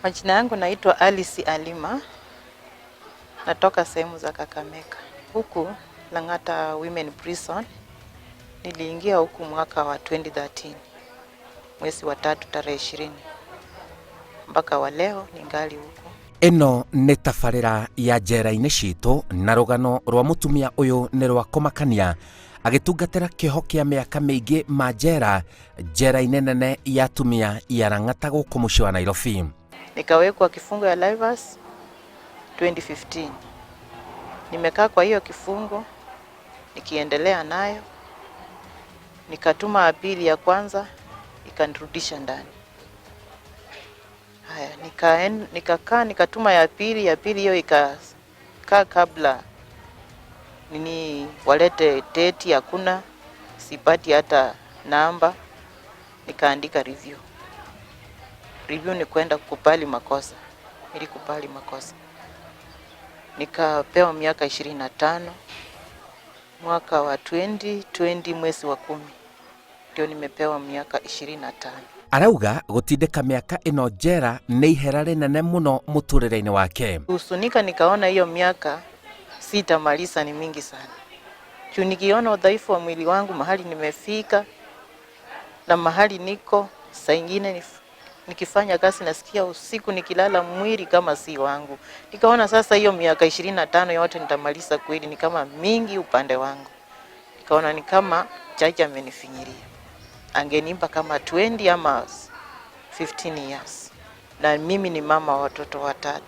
Majina yangu naitwa Alice Alima. Natoka sehemu za Kakamega. Huku Lang'ata Women Prison. Niliingia huku mwaka wa 2013. Mwezi wa 3 tarehe 20. Mpaka wa leo ningali huku. Eno nĩ tabarĩra ya njera-inĩ citũ na rũgano rwa mũtumia ũyũ nĩ rwa kũmakania agĩtungatĩra kĩoho kĩa mĩaka mĩingĩ ma njera-inĩ nene ya atumia ya Lang'ata gũkũ mũciĩ wa Nairobi. Nikawekwa kifungo ya Naivas 2015. Nimekaa kwa hiyo kifungo nikiendelea nayo. Nikatuma apili ya kwanza ikanirudisha ndani. Haya, nikatuma ya pili hiyo ikakaa kabla walete date, hakuna, sipati hata namba. Nikaandika review. Review ni kwenda kukubali makosa. Nilikubali makosa. Nikapewa miaka 25. Mwaka wa 2020 mwezi wa 10 ndio nimepewa miaka 25. Arauga gũtindĩka mĩaka ĩno njera nĩ ihera rĩnene mũno mũtũrĩre-inĩ wake. Kuhusunika nikaona hiyo miaka sitamaliza ni mingi sana. Juu nikiona udhaifu wa mwili wangu mahali nimefika na mahali niko, saa ingine nikifanya kazi nasikia usiku nikilala mwili kama si wangu. Nikaona sasa hiyo miaka 25 yote nitamaliza kweli ni kama mingi upande wangu. Nikaona ni kama jaji amenifinyiria. Angenipa kama 20 ama 15 years. Na mimi ni mama wa watoto 3.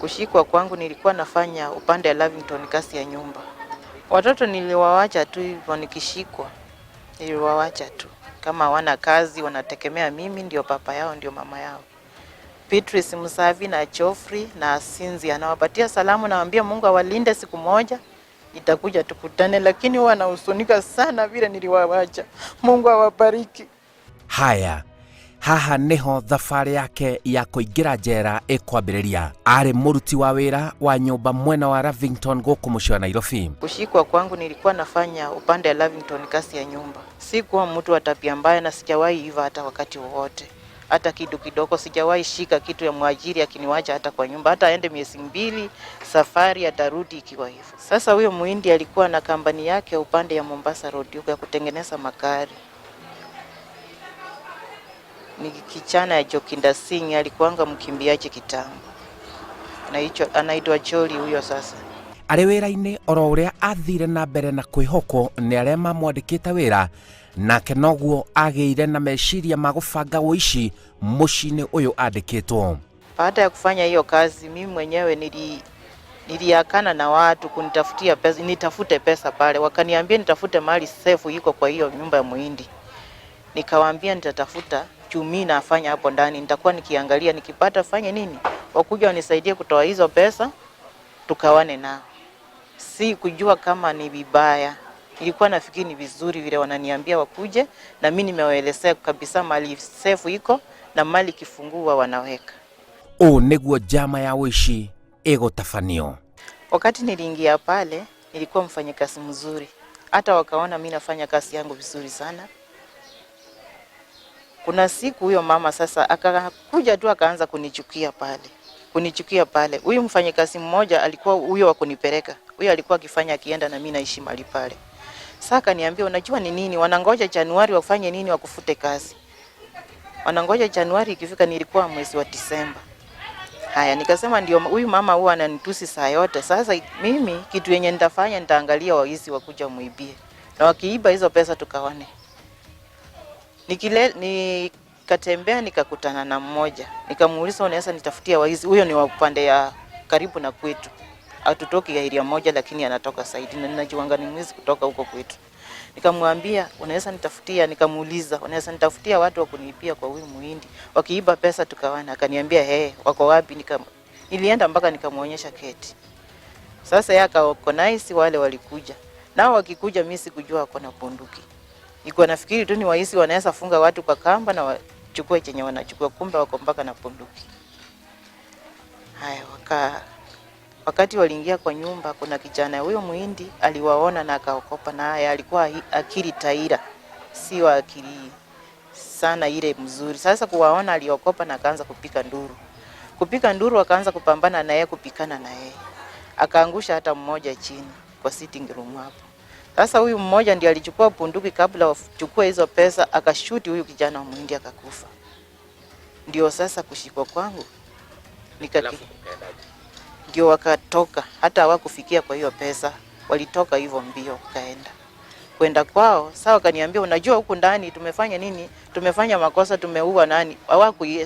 Kushikwa kwangu nilikuwa nafanya upande ya Lavington kazi ya nyumba. Watoto niliwawacha tu hivyo nikishikwa. Niliwawacha tu. Kama hawana kazi wanategemea mimi ndio papa yao ndio mama yao. Beatrice Musavi na Geoffrey na Sinzi anawapatia salamu, nawaambia Mungu awalinde, siku moja itakuja tukutane, lakini wanahusunika sana vile niliwawacha. Mungu awabariki. Haya, haha nĩho thabarĩ yake ya kũingĩra njera ĩkwambĩrĩria. Arĩ mũruti wa wĩra wa nyũmba mwena wa Lavington gũkũ mũciĩ wa Nairobi. Kushikwa kwangu nilikuwa nafanya upande ya Lavington kazi ya nyumba. Sikuwa mtu wa tabia mbaya na sijawahi iva hata wakati wowote. Hata kidogo sijawahi shika kitu ya mwajiri akiniwacha hata kwa nyumba. Hata aende miezi 2 safari atarudi ikiwa hivyo. Sasa huyo Muhindi alikuwa na kampani yake upande ya Mombasa Road ya kutengeneza magari. Ni kichana ya Jokinda Singh, alikuanga mkimbiaji kitambo. Anaitwa Jolly huyo sasa. Arĩ wĩra-inĩ oro ũrĩa athire na mbere na kwĩhokwo nĩ arĩa mamwandĩkĩte wĩra, nake noguo agĩire na meciria ma gũbanga ũici mũciĩ-inĩ ũyũ andĩkĩtwo. Baada ya kufanya hiyo kazi mimi mwenyewe niliakana na watu kunitafutia pesa, nitafute pesa pale. Wakaniambia nitafute mali safe iko kwa hiyo nyumba ya Muhindi. Nikawaambia nitatafuta chumi na afanya hapo ndani, nitakuwa nikiangalia nikipata fanye nini, wakuja wanisaidie kutoa hizo pesa tukawane nao. Si kujua kama ni vibaya. Nilikuwa nafikiri ni vizuri vile wananiambia wakuje, na mimi nimewaelezea kabisa mali safe iko na mali kifungua wanaweka. Nĩguo njama ya ũici ĩgũtabanio. Wakati niliingia pale nilikuwa mfanyakazi mzuri. Hata wakaona mimi nafanya kazi yangu vizuri sana. Kuna siku huyo mama sasa akakuja tu akaanza kunichukia pale. Huyu mfanyakazi mmoja alikuwa huyo wa kunipeleka. Huyo alikuwa akifanya akienda na mimi naishi mahali pale. Sasa akaniambia unajua ni nini? Wanangoja Januari wafanye nini wakufute kazi. Wanangoja Januari ikifika, nilikuwa mwezi wa Disemba. Haya, nikasema ndio huyu mama huwa ananitusi saa yote. Sasa mimi kitu yenye nitafanya nitaangalia waizi wakuja muibie. Na wakiiba hizo pesa tukaone. Nikatembea nikakutana na mmoja. Nikamuuliza unaweza nitafutia waizi? Huyo ni wa upande ya karibu na kwetu. Hatutoki area moja lakini anatoka saidi na ninajiwanga ni mwizi kutoka huko kwetu. Nikamwambia unaweza nitafutia, nikamuuliza unaweza nitafutia watu wa kunipia kwa huyu Muhindi. Wakiiba pesa tukawana. Akaniambia wako wapi? Nilienda mpaka nikamuonyesha keti. Sasa yeye akaorganize wale walikuja. Nao wakikuja mimi sikujua wako na bunduki. Nilikuwa nafikiri tu ni waizi wanaweza funga watu kwa kamba na wachukue chenye wanachukua, kumbe wako mpaka na bunduki. Haya, wakati waliingia kwa nyumba, kuna kijana huyo Muhindi aliwaona na akaokopa, na haya alikuwa akili taira, si wa akili sana ile mzuri. Sasa kuwaona aliokopa na akaanza kupika nduru. Kupika nduru akaanza kupambana na yeye, kupikana na yeye. Akaangusha hata mmoja chini kwa sitting room hapo. Sasa huyu mmoja ndiye alichukua bunduki kabla wachukue hizo pesa, akashuti huyu kijana wa Muhindi akakufa. Ndio sasa kushikwa kwangu ndio wakatoka, hata hawakufikia kwa hiyo pesa, walitoka hivyo mbio kaenda. Kwenda kwao, sawa, kaniambia unajua huku ndani tumefanya nini? Tumefanya makosa, tumeua nani?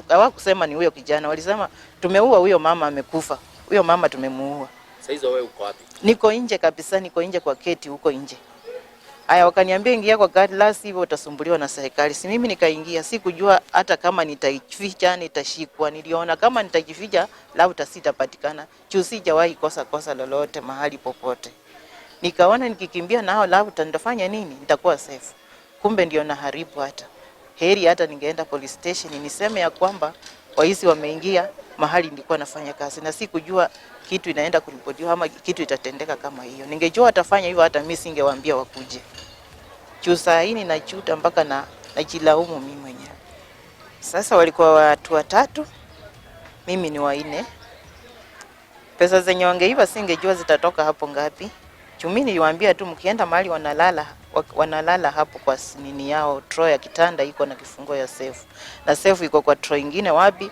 Hawakusema ni huyo kijana, walisema tumeua huyo mama, amekufa. Huyo mama tumemuua. Sasa hizo wewe uko wapi? Niko nje kabisa, niko nje kwa keti huko nje. Haya, wakaniambia ingia kwa gari, la sivyo utasumbuliwa na serikali. Si mimi nikaingia, sikujua hata kama nitaificha nitashikwa. Niliona kama nitajificha labda sitapatikana. Sijawahi kosa lolote mahali popote. Nikaona nikikimbia nao labda nitafanya nini? Nitakuwa safe. Kumbe ndio naharibu hata. Heri hata ningeenda police station niseme ya kwamba waizi wameingia mahali nilikuwa nafanya kazi, na sikujua kitu inaenda kuripotiwa ama kitu itatendeka kama hiyo. Ningejua atafanya hivyo hata mimi singewaambia wakuje. Saa hii ninachuta mpaka najilaumu mimi mwenyewe. Sasa walikuwa watu watatu, mimi ni wanne. Pesa zenye wangeiba singejua zitatoka hapo ngapi. Mimi niliwaambia tu mkienda mahali wanalala hapo kwa nini yao, drawer ya kitanda iko na kifungo ya safe. Na safe iko kwa drawer nyingine wapi?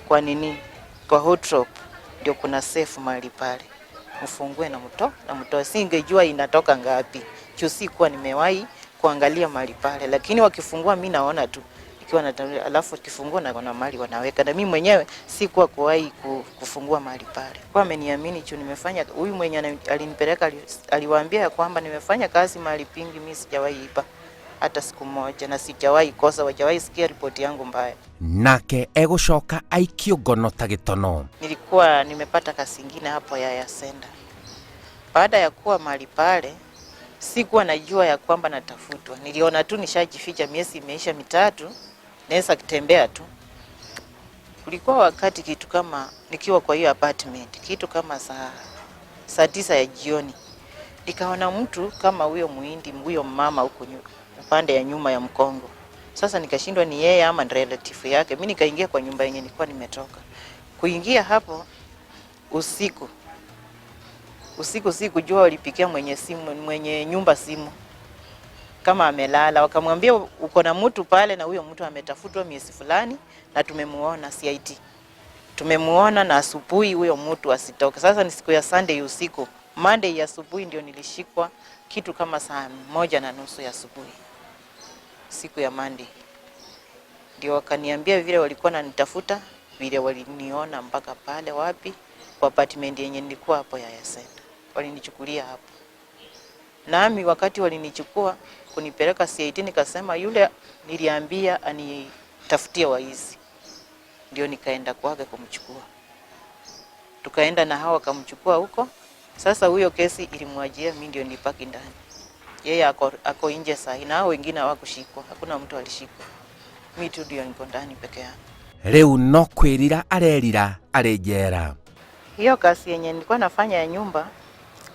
Kwa nini? Kwa wardrobe ndio kuna safe mahali pale. Mfungue na mtoe. Singejua inatoka ngapi. Sikuwa nimewahi kuangalia mahali pale, lakini wakifungua mimi naona tu ikiwa na alafu kifungua na kuna mahali wanaweka, na mimi mwenyewe sikuwa kuwahi kufungua mahali pale. Kwa ameniamini tu nimefanya. Huyu mwenye alinipeleka aliwaambia ya kwamba nimefanya kazi mahali pingi, mimi sijawahi iba hata siku moja na sijawahi kosa, wajawahi sikia ripoti yangu mbaya. Nake egucoka aikio ngono ta gitono. Nilikuwa nimepata kazi nyingine hapo ya senda. Baada ya kuwa mahali pale sikuwa najua ya kwamba natafutwa. Niliona tu nishajificha, miezi imeisha 3, naweza kutembea tu. Kulikuwa wakati kitu kama nikiwa kwa hiyo apartment, kitu kama saa 9 ya jioni. Nikaona mtu kama huyo Muhindi, huyo mama huko upande ya nyuma ya mkongo. Sasa nikashindwa ni yeye ama relative yake. Mimi nikaingia kwa nyumba yenye nilikuwa nimetoka. Kuingia hapo usiku sikujua walipikia mwenye nyumba simu kama amelala. Wakamwambia uko na mtu pale na huyo mtu ametafutwa miezi fulani na tumemuona CID. Tumemuona na asubuhi huyo mtu asitoke. Sasa ni siku ya Sunday usiku. Monday ya asubuhi ndio nilishikwa kitu kama saa 1:30 ya asubuhi. Siku ya Monday. Ndio wakaniambia vile walikuwa wananitafuta, vile waliniona mpaka pale wapi kwa apartment yenye nilikuwa hapo ya Yasenda. Walinichukulia hapo. Nami wakati walinichukua kunipeleka CID nikasema yule niliambia anitafutie waizi. Ndio nikaenda kwake kumchukua. Tukaenda na hao wakamchukua huko. Sasa huyo kesi ilimwajia mimi ndio nipaki ndani. Yeye ako nje sahi na hao wengine hawakushikwa. Hakuna mtu alishikwa. Mimi tu ndio niko ndani peke yangu. Leo no kwirira arerira arejera. Hiyo kazi yenye nilikuwa nafanya ya nyumba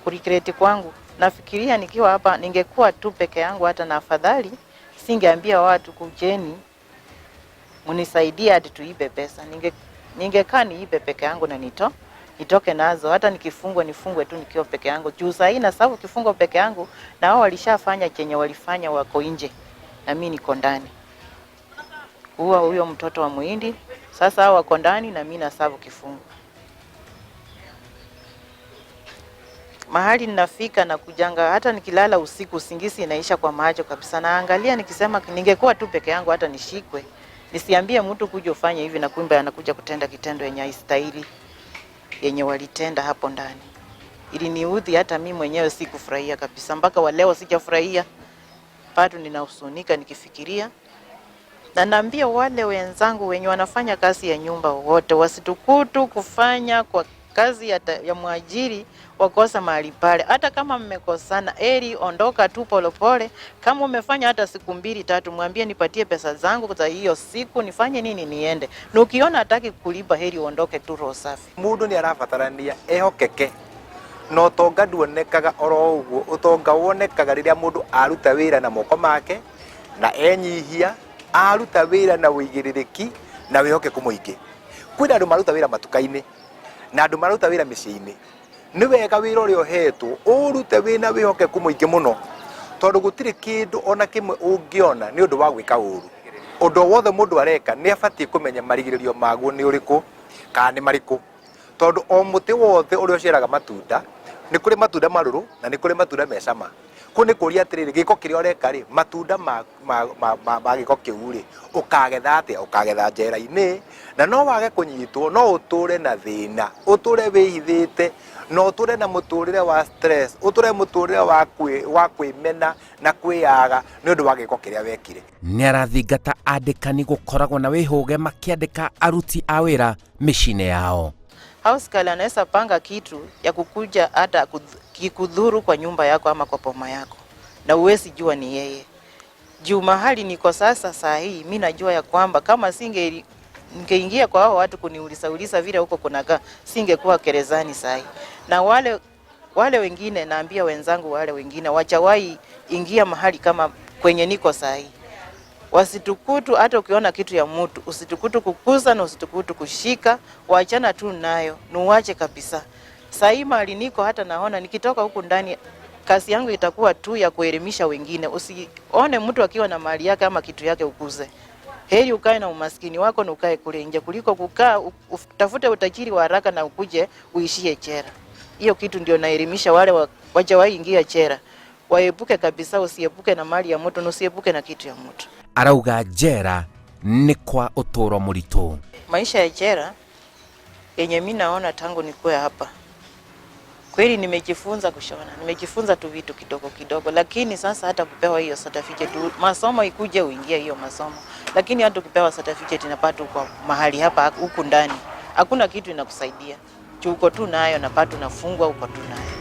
kulikreti kwangu, nafikiria nikiwa hapa ningekuwa tu peke yangu, hata na afadhali singeambia watu kujeni munisaidie hadi tuibe pesa. Ningekaa niibe peke yangu na nitoke nazo, hata nifungwe tu nikiwa peke yangu. Juu saa hii na sababu kifungo peke yangu na wao walishafanya chenye walifanya, wako nje na mimi niko ndani. Huyo mtoto wa Muhindi sasa hao wako ndani na mimi na sababu kifungo. Mahali ninafika na kujanga, hata nikilala usiku usingizi inaisha kwa macho kabisa. Naangalia nikisema ningekuwa tu peke yangu hata nishikwe. Nisiambie mtu kuja ufanye hivi na kumbe anakuja kutenda kitendo yenye haistahili yenye walitenda hapo ndani. Ili niudhi hata mimi mwenyewe sikufurahia kabisa. Mpaka wa leo sijafurahia. Bado ninahuzunika nikifikiria. Na naambia wale wenzangu wenye wanafanya kazi ya nyumba wote wasitukutu kufanya kwa kazi ya mwajiri wakosa mahali pale. Hata kama mmekosana, ondoka tu polepole. Kama umefanya hata siku 2-3, mwambie nipatie pesa zangu za hiyo siku, nifanye nini niende. Na ukiona hataki kulipa, ondoke tu roho safi. Mundu ni arabatarania ehokeke. No tonga duonekaga oro uguo, utonga wonekaga riria mundu aruta wira na moko make na enyihia aruta wira na wigiriki na wihokeku muingi. Kwina andu maruta wira matuka-ini na andu maruta wira micii-ini. Ni wega wira uria uhetwo urute wina wihokeku muingi muno, tondu gutiri kindu ona kimwe ungiona ni undu wa gwika uru. Undu wothe mundu areka ni abatie kumenya marigiririo maguo ni uriku kana ni mariku, tondu o muti wothe uria uciaraga matunda ni kuri matunda maruru na ni kuri matunda mecama. Ko ni kuria atiriri giko kiria ureka ri matunda ma giko kiu ri ukagetha atia, ukagetha njera-ini, na no wage kunyitwo, no uture na thina, uture wihithite, no uture na muturire wa stress, uture muturire wa kwimena na kwiyaga ni undu wa giko kiria wekire. Ni arathingata andikani gukoragwo na wihuge makiandika aruti a wira micine yao. House girl anaweza panga kitu ya kukuja hata kikudhuru kwa nyumba yako ama kwa poma yako, na uwezi jua ni yeye. Juu mahali niko sasa saa hii, mimi najua ya kwamba kama ningeingia kwa hao watu kuniuliza vile huko kunakaa, singekuwa gerezani saa hii. Na wale wengine, naambia wenzangu wale wengine wachawahi ingia mahali kama kwenye niko saa hii. Wasitukutu, hata ukiona kitu ya mtu usitukutu kukuza na usitukutu kushika, waachana tu nayo, nuache kabisa. Saa hii mahali niko hata naona nikitoka huku ndani kazi yangu itakuwa tu ya kuelimisha wengine. Usione mtu akiwa na mali yake ama kitu yake ukuze. Heri ukae na umaskini wako na ukae kule nje kuliko kukaa utafute utajiri wa haraka na ukuje uishie chera. Hiyo kitu ndio naelimisha wale wachawahi ingia chera. Waepuke kabisa, usiepuke na mali ya mtu, usiepuke na kitu ya mtu. Arauga jera ni kwa utoro muritu. Maisha ya jera yenye mimi naona tangu nikuwe hapa, kweli nimejifunza kushona, nimejifunza tu vitu kidogo kidogo, lakini sasa hata kupewa hiyo certificate, masomo ikuje uingie hiyo masomo, lakini hata ukipewa certificate inapata kwa mahali hapa huku ndani hakuna kitu inakusaidia. Uko tu nayo na pato unafungwa, uko tu nayo.